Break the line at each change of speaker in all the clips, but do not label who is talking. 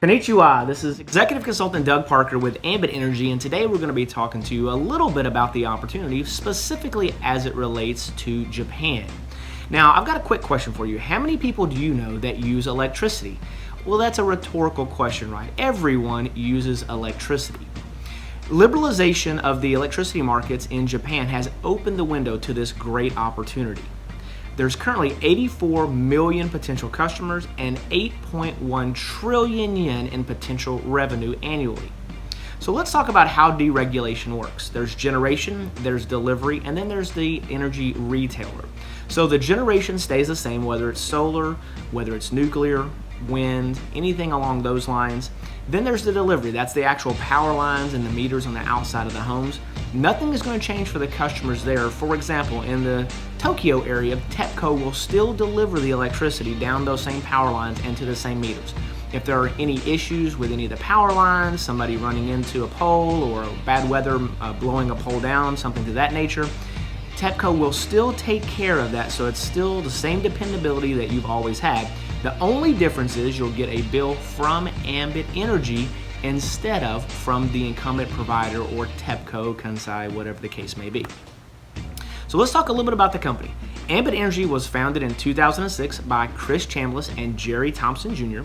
Konnichiwa, this is Executive Consultant Doug Parker with Ambit Energy, and today we're going to be talking to you a little bit about the opportunity, specifically as it relates to Japan. Now, I've got a quick question for you. How many people do you know that use electricity? Well, that's a rhetorical question, right? Everyone uses electricity. Liberalization of the electricity markets in Japan has opened the window to this great opportunity. There's currently 84 million potential customers and 8.1 trillion yen in potential revenue annually. So let's talk about how deregulation works. There's generation, there's delivery, and then there's the energy retailer. So the generation stays the same, whether it's solar, whether it's nuclear, wind, anything along those lines. Then there's the delivery. That's the actual power lines and the meters on the outside of the homes. Nothing is going to change for the customers there. For example, in the Tokyo area, TEPCO will still deliver the electricity down those same power lines and to the same meters. If there are any issues with any of the power lines, somebody running into a pole or bad weather blowing a pole down, something to that nature, TEPCO will still take care of that, so it's still the same dependability that you've always had. The only difference is you'll get a bill from Ambit Energy instead of from the incumbent provider or TEPCO, Kansai, whatever the case may be. So let's talk a little bit about the company. Ambit Energy was founded in 2006 by Chris Chambliss and Jerry Thompson Jr.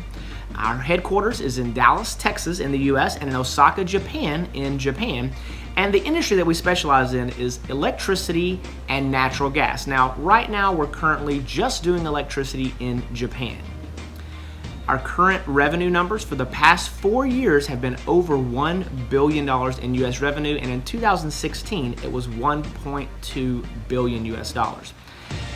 Our headquarters is in Dallas, Texas in the US, and in Osaka, Japan in Japan. And the industry that we specialize in is electricity and natural gas. Now, right now, we're currently just doing electricity in Japan. Our current revenue numbers for the past 4 years have been over $1 billion in US revenue, and in 2016, it was $1.2 billion US dollars.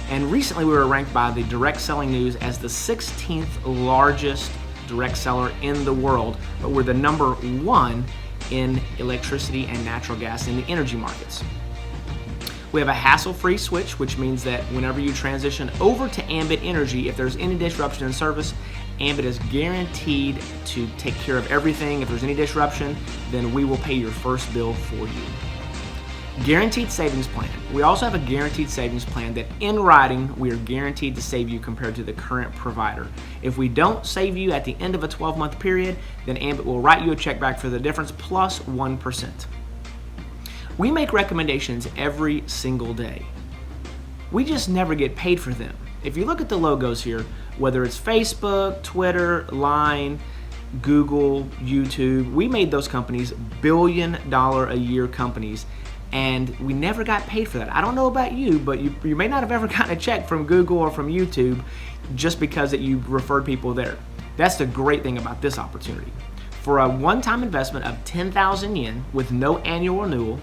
And recently, we were ranked by the Direct Selling News as the 16th largest direct seller in the world, but we're the number one in electricity and natural gas in the energy markets. We have a hassle-free switch, which means that whenever you transition over to Ambit Energy, if there's any disruption in service, Ambit is guaranteed to take care of everything. If there's any disruption, then we will pay your first bill for you. Guaranteed savings plan. We also have a guaranteed savings plan that in writing, we are guaranteed to save you compared to the current provider. If we don't save you at the end of a 12-month period, then Ambit will write you a check back for the difference plus 1%. We make recommendations every single day. We just never get paid for them. If you look at the logos here, whether it's Facebook, Twitter, Line, Google, YouTube, we made those companies billion-dollar-a-year companies, and we never got paid for that. I don't know about you, but you may not have ever gotten a check from Google or from YouTube just because that you referred people there. That's the great thing about this opportunity. For a one-time investment of 10,000 yen with no annual renewal,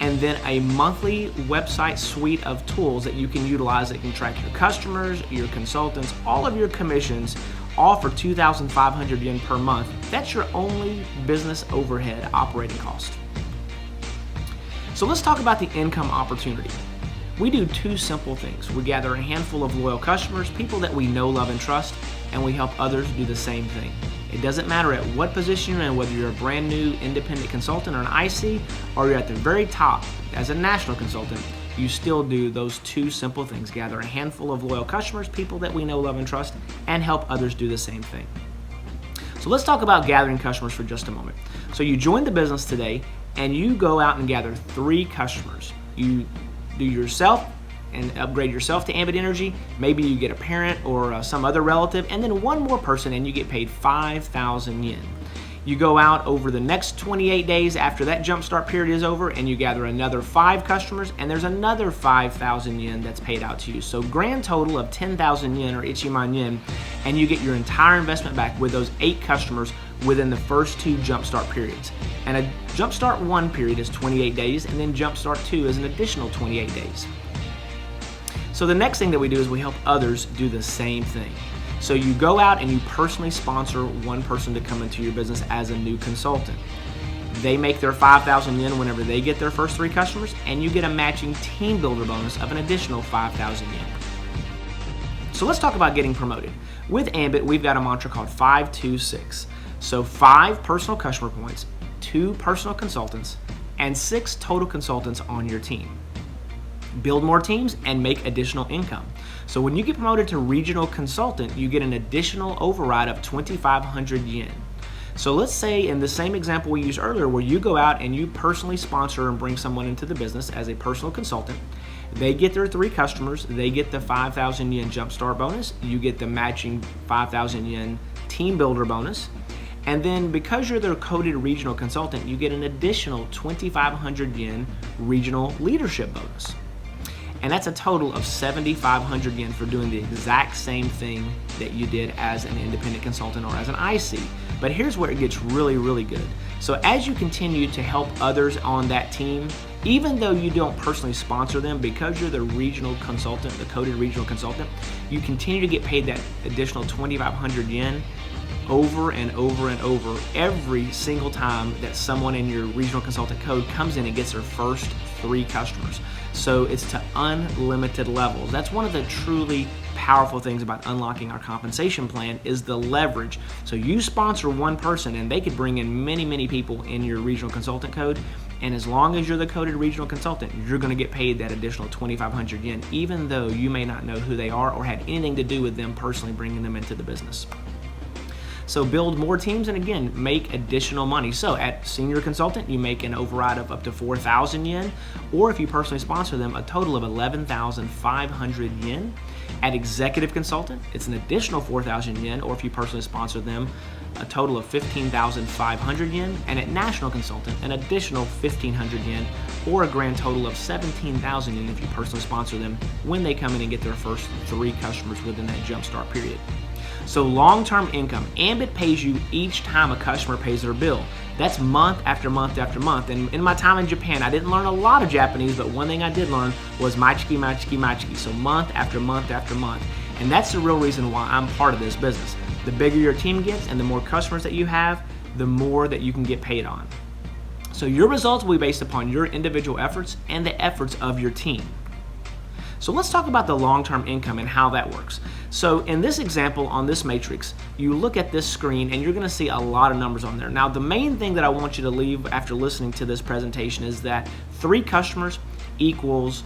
and then a monthly website suite of tools that you can utilize that can track your customers, your consultants, all of your commissions, all for 2,500 yen per month. That's your only business overhead operating cost. So let's talk about the income opportunity. We do two simple things. We gather a handful of loyal customers, people that we know, love, and trust, and we help others do the same thing. It doesn't matter at what position you're in, whether you're a brand new independent consultant or an IC, or you're at the very top as a national consultant, you still do those two simple things. Gather a handful of loyal customers, people that we know, love, and trust, and help others do the same thing. So let's talk about gathering customers for just a moment. So you join the business today, and you go out and gather 3 customers. You do yourself and upgrade yourself to Ambit Energy. Maybe you get a parent or some other relative, and then one more person, and you get paid 5,000 yen. You go out over the next 28 days after that jumpstart period is over, and you gather another 5 customers, and there's another 5,000 yen that's paid out to you. So grand total of 10,000 yen or ichiman yen, and you get your entire investment back with those 8 customers within the first 2 jumpstart periods. And a jumpstart 1 period is 28 days, and then jumpstart 2 is an additional 28 days. So the next thing that we do is we help others do the same thing. So you go out and you personally sponsor one person to come into your business as a new consultant. They make their 5,000 yen whenever they get their first 3 customers, and you get a matching team builder bonus of an additional 5,000 yen. So let's talk about getting promoted. With Ambit, we've got a mantra called 526. So 5 personal customer points, 2 personal consultants, and 6 total consultants on your team. Build more teams and make additional income. So when you get promoted to regional consultant, you get an additional override of 2,500 yen. So let's say in the same example we used earlier, where you go out and you personally sponsor and bring someone into the business as a personal consultant. They get their 3 customers, they get the 5,000 yen jumpstart bonus, you get the matching 5,000 yen team builder bonus, and then because you're their coded regional consultant, you get an additional 2,500 yen regional leadership bonus. And that's a total of 7,500 yen for doing the exact same thing that you did as an independent consultant or as an IC. But here's where it gets really, really good. So as you continue to help others on that team, even though you don't personally sponsor them, because you're the regional consultant, the coded regional consultant, you continue to get paid that additional 2,500 yen over and over and over every single time that someone in your regional consultant code comes in and gets their first 3 customers. So it's to unlimited levels. That's one of the truly powerful things about unlocking our compensation plan is the leverage. So you sponsor one person and they could bring in many, many people in your regional consultant code. And as long as you're the coded regional consultant, you're going to get paid that additional 2,500 yen, even though you may not know who they are or had anything to do with them personally bringing them into the business. So build more teams and again, make additional money. So at senior consultant, you make an override of up to 4,000 yen, or if you personally sponsor them, a total of 11,500 yen. At executive consultant, it's an additional 4,000 yen, or if you personally sponsor them, a total of 15,500 yen. And at national consultant, an additional 1,500 yen, or a grand total of 17,000 yen if you personally sponsor them when they come in and get their first 3 customers within that jumpstart period. So long-term income, Ambit pays you each time a customer pays their bill. That's month after month after month. And in my time in Japan, I didn't learn a lot of Japanese, but one thing I did learn was maichiki, maichiki, maichiki. So month after month after month. And that's the real reason why I'm part of this business. The bigger your team gets and the more customers that you have, the more that you can get paid on. So your results will be based upon your individual efforts and the efforts of your team. So let's talk about the long-term income and how that works. So in this example on this matrix, you look at this screen and you're going to see a lot of numbers on there. Now the main thing that I want you to leave after listening to this presentation is that 3 customers equals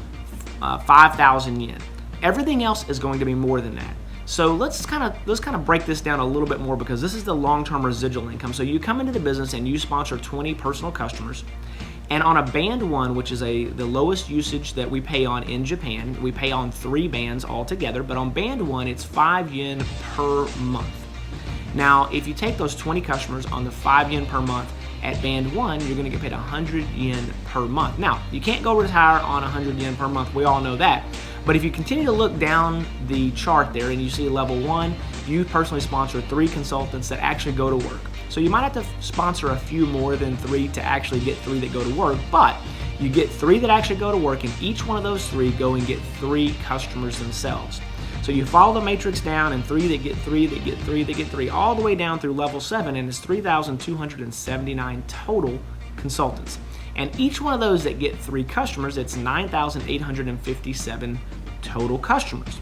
5,000 yen. Everything else is going to be more than that. So let's kind of break this down a little bit more, because this is the long-term residual income. So you come into the business and you sponsor 20 personal customers. And on a band 1, which is the lowest usage that we pay on in Japan, we pay on 3 bands altogether, but on band 1, it's 5 yen per month. Now, if you take those 20 customers on the 5 yen per month at band 1, you're going to get paid 100 yen per month. Now, you can't go retire on 100 yen per month. We all know that. But if you continue to look down the chart there and you see level 1, you personally sponsor 3 consultants that actually go to work. So you might have to sponsor a few more than 3 to actually get 3 that go to work, but you get 3 that actually go to work, and each one of those 3 go and get 3 customers themselves. So you follow the matrix down, and 3 that get 3, that get 3, that get 3, all the way down through level 7, and it's 3,279 total consultants. And each one of those that get 3 customers, it's 9,857 total customers.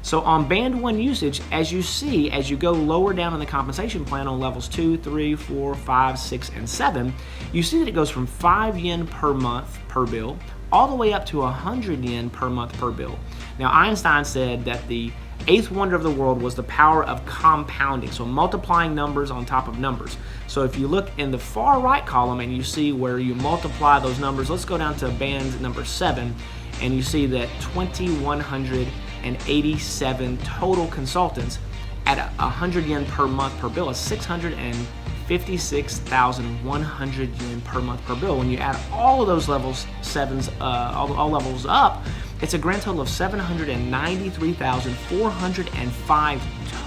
So on band 1 usage, as you see, as you go lower down in the compensation plan on levels 2, 3, 4, 5, 6, and 7, you see that it goes from 5 yen per month per bill all the way up to 100 yen per month per bill. Now Einstein said that the 8th wonder of the world was the power of compounding, so multiplying numbers on top of numbers. So if you look in the far right column and you see where you multiply those numbers, let's go down to band number 7, and you see that 2,187 total consultants at 100 yen per month per bill is 656,100 yen per month per bill. When you add all of those levels, all levels up, it's a grand total of 793,405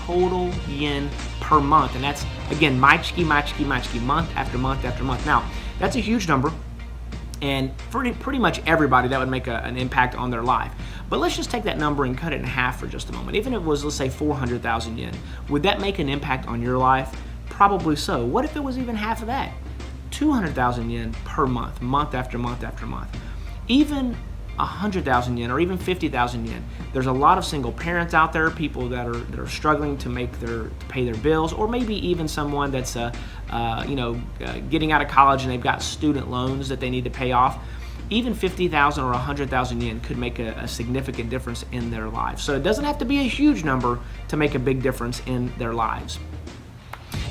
total yen per month. And that's, again, maichiki, maichiki, maichiki, month after month after month. Now, that's a huge number. And pretty much everybody, that would make an impact on their life. But let's just take that number and cut it in half for just a moment. Even if it was, let's say, 400,000 yen, would that make an impact on your life? Probably so. What if it was even half of that? 200,000 yen per month, month after month after month. Even 100,000 yen or even 50,000 yen. There's a lot of single parents out there, people that are struggling to pay their bills, or maybe even someone that's getting out of college and they've got student loans that they need to pay off. Even 50,000 or 100,000 yen could make a significant difference in their lives. So it doesn't have to be a huge number to make a big difference in their lives.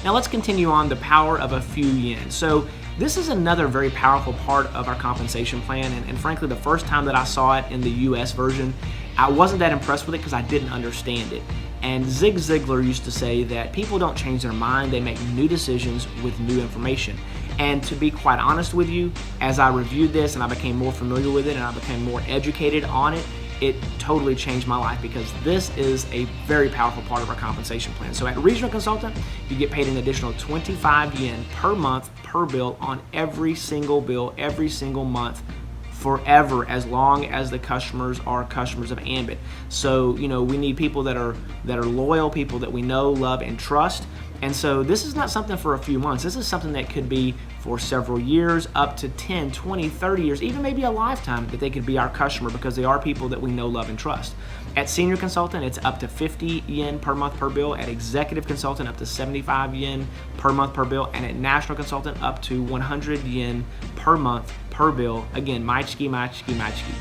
Now let's continue on the power of a few yen. So this is another very powerful part of our compensation plan, and frankly, the first time that I saw it in the US version, I wasn't that impressed with it because I didn't understand it. And Zig Ziglar used to say that people don't change their mind, they make new decisions with new information. And to be quite honest with you, as I reviewed this and I became more familiar with it and I became more educated on it, it totally changed my life because this is a very powerful part of our compensation plan. So at Regional Consultant, you get paid an additional 25 yen per month per bill on every single bill, every single month, forever, as long as the customers are customers of Ambit. So, we need people that are loyal, people that we know, love, and trust. And so this is not something for a few months. This is something that could be for several years, up to 10, 20, 30 years, even maybe a lifetime that they could be our customer because they are people that we know, love, and trust. At Senior Consultant, it's up to 50 yen per month per bill. At Executive Consultant, up to 75 yen per month per bill. And at National Consultant, up to 100 yen per month per bill. Again, maichiki, maichiki, maichiki.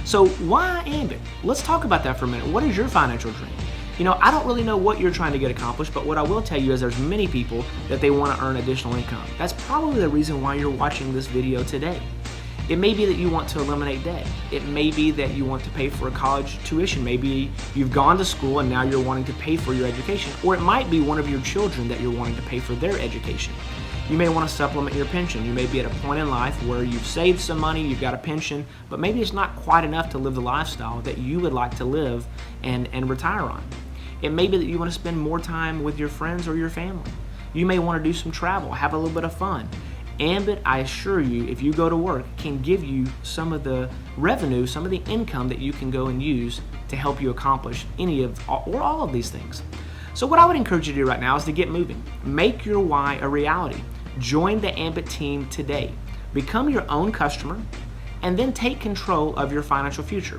So why Ambit? Let's talk about that for a minute. What is your financial dream? I don't really know what you're trying to get accomplished, but what I will tell you is there's many people that they want to earn additional income. That's probably the reason why you're watching this video today. It may be that you want to eliminate debt. It may be that you want to pay for a college tuition. Maybe you've gone to school and now you're wanting to pay for your education. Or it might be one of your children that you're wanting to pay for their education. You may want to supplement your pension. You may be at a point in life where you've saved some money, you've got a pension, but maybe it's not quite enough to live the lifestyle that you would like to live and retire on. It may be that you want to spend more time with your friends or your family. You may want to do some travel, have a little bit of fun. Ambit, I assure you, if you go to work, can give you some of the revenue, some of the income that you can go and use to help you accomplish any of or all of these things. So what I would encourage you to do right now is to get moving. Make your why a reality. Join the Ambit team today. Become your own customer and then take control of your financial future.